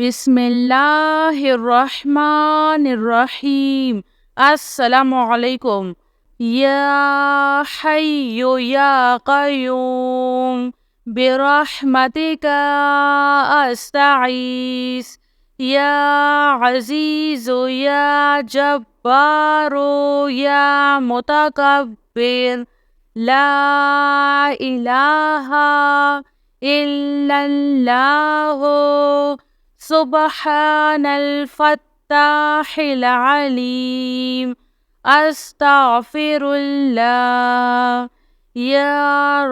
बिस्मिल्लाहिर्रहमानिर्रहीम। अस्सलामु अलैकुम। या हय्यु या क़य्यूम बिरहमतिका अस्तगीस। या अज़ीज़ु या जब्बारु या मुतकब्बिर। ला इलाहा इल्लल्लाहु सुब्हानल फ़त्ताहिल अलीम। अस्तग़फिरुल्लाह। या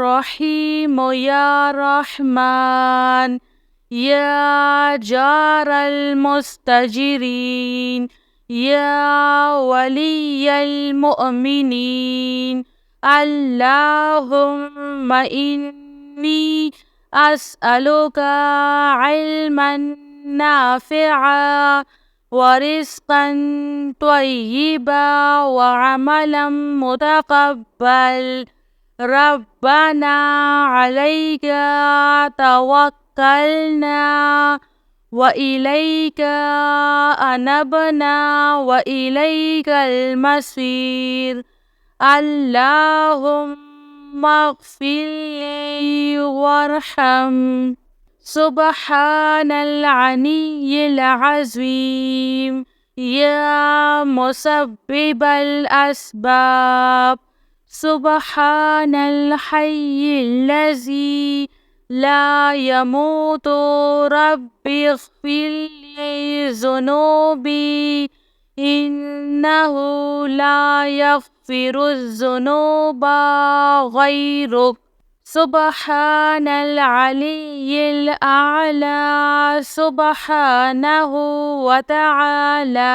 रहीम या रहमान। या जारल मुस्तजिरीन। या वलियल मुअमिनीन। अल्लाहुम्मा इन्नी अस्अलुका इल्मन नाफ़िआ व रिज़्क़न त्वय्यिबा व अमलन मुतक़ब्बल। रब्बना अलैका तवक्कलना व इलैका अनबना व इलैकल मसीर। अल्लाहुम्मा अग़फ़िरली वरहम। सुब्हानल अलिय्यिल अज़ीम। या मुसब्बिबल अस्बाब। सुब्हानल हय्यिल्लज़ी ला यमूतु। रब्बिग़फ़िरली ज़ुनूबी इन्नहु ला यग़फ़िरुज़्ज़ुनूबा ग़ैरुक। सुब्हानल अलिय्यिल अअला। सुब्हानहु व तआला।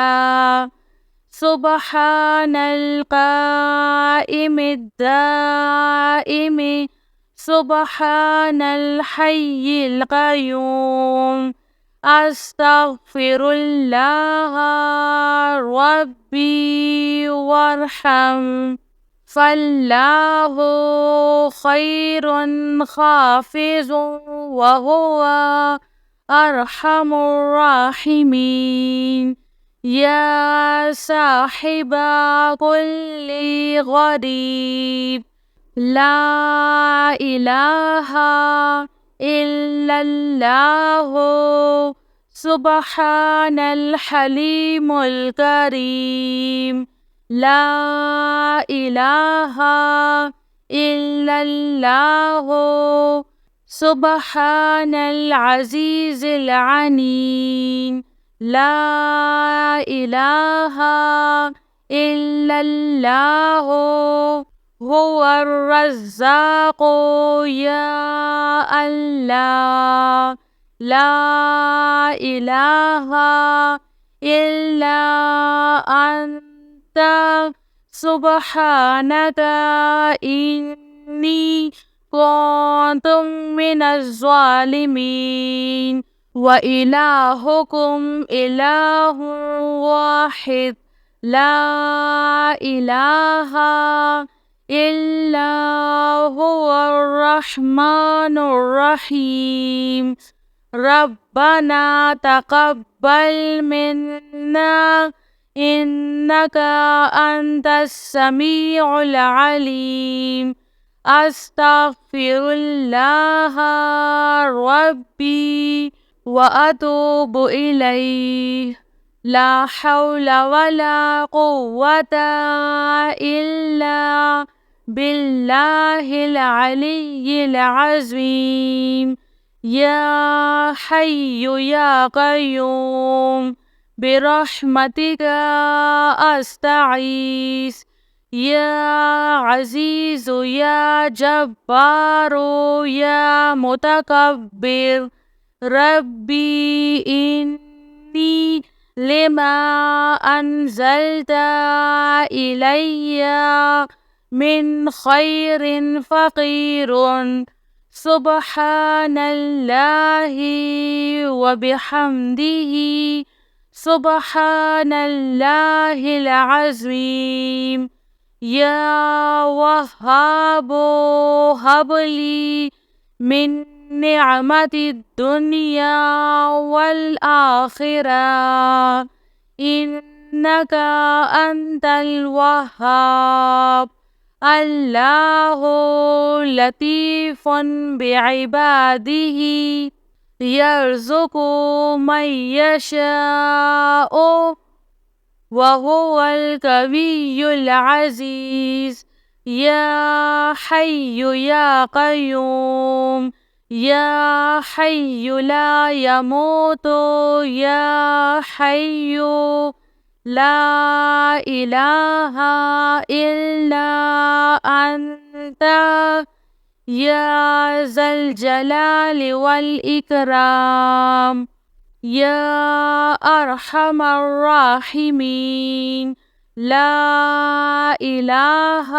सुब्हानल क़ाइमिद दाइमि। सुब्हानल हय्यिल क़य्यूम। अस्तग़फिरुल्लाह रब्बी वरहम। फ़ल्लाहु ख़ैरुन हाफ़िज़ुन व हुवा अरहमुर राहिमीन। या साहिबा कुल्लि ग़रीब। ला इलाहा इल्लल्लाहु सुब्हानल हलीमुल करीम। ला इलाहा इल्लल्लाहु सुब्हानल अज़ीज़िल अलीम। ला इलाहा इल्लल्लाहु हुवर रज़्ज़ाक़ु। या अल्लाह। ला इलाहा इल्ला अन्ता सुब्हानका इन्नी कुन्तु मिनज़ ज़ालिमीन। व इलाहुकुम इलाहुन वाहिद। ला इलाहा इल्ला हुवर रहमानुर रहीम। रब्बना तक़ब्बल मिन्ना इन्नका अंतस समीउल अलीम। अस्तग़फिरुल्लाह रब्बी व अतूबु इलैह। ला हौला वला कुव्वता इल्ला बिल्लाहिल अलिय्यिल अज़ीम। या हय्यु या क़य्यूम बिरहमतिका अस्तगीस। या अज़ीज़ु या जब्बारु या मुतकब्बिर। रब्बी इन्नी लिमा अन्ज़ल्ता इलैया मिन खैरिन फ़क़ीरुन। सुब्हानल्लाहि व बिहम्दिही। सुब्हानल्लाहिल अज़ीम। या वहाबो हबली मिन نعمة الدنيا والآخرة إنك أنت الوهاب. الله لطيف بعباده يرزق من يشاء وهو القوي العزيز. يا حي يا قيوم يا حي لا يموت يا حي لا إله إلا أنت يا ذا الجلال والإكرام يا أرحم الراحمين. لا إله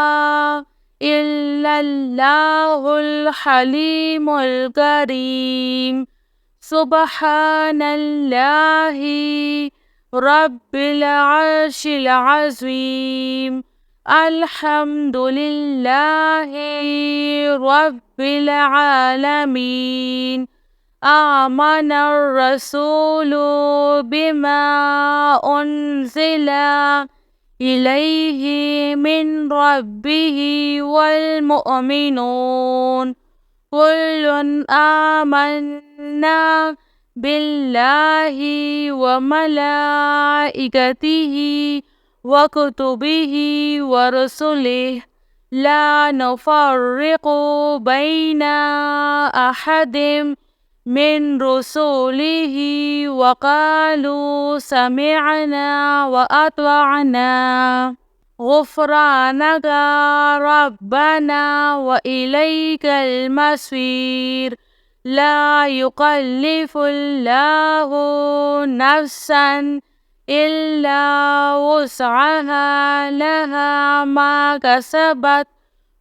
إلا الله الحليم الكريم. سبحان الله رب العرش العظيم. الحمد لله رب العالمين. آمن الرسول بما أنزل إليه من ربه والمؤمنون كل آمنا بالله وملائكته وكتبه ورسله لا نفرق بين أحد من رسله وقالوا سمعنا وأطعنا غفرانك ربنا وإليك المصير. لا يكلف الله نفسا إلا وسعها لها ما كسبت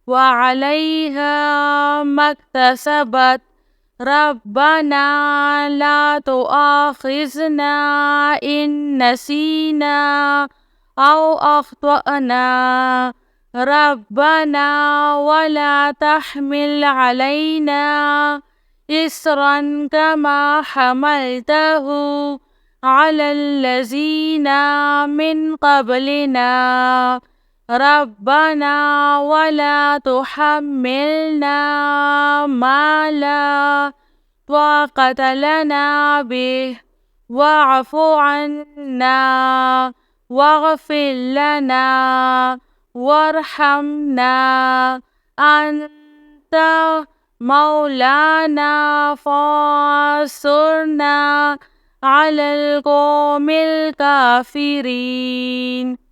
وعليها ما اكتسبت. ربنا لا تؤاخذنا إن نسينا أو أخطأنا. ربنا ولا تحمل علينا إصرا كما حملته على الذين من قبلنا. ربنا ولا تحملنا ما لا طاقة لنا به واعف عنا واغفر لنا وارحمنا أنت مولانا فانصرنا على القوم الكافرين.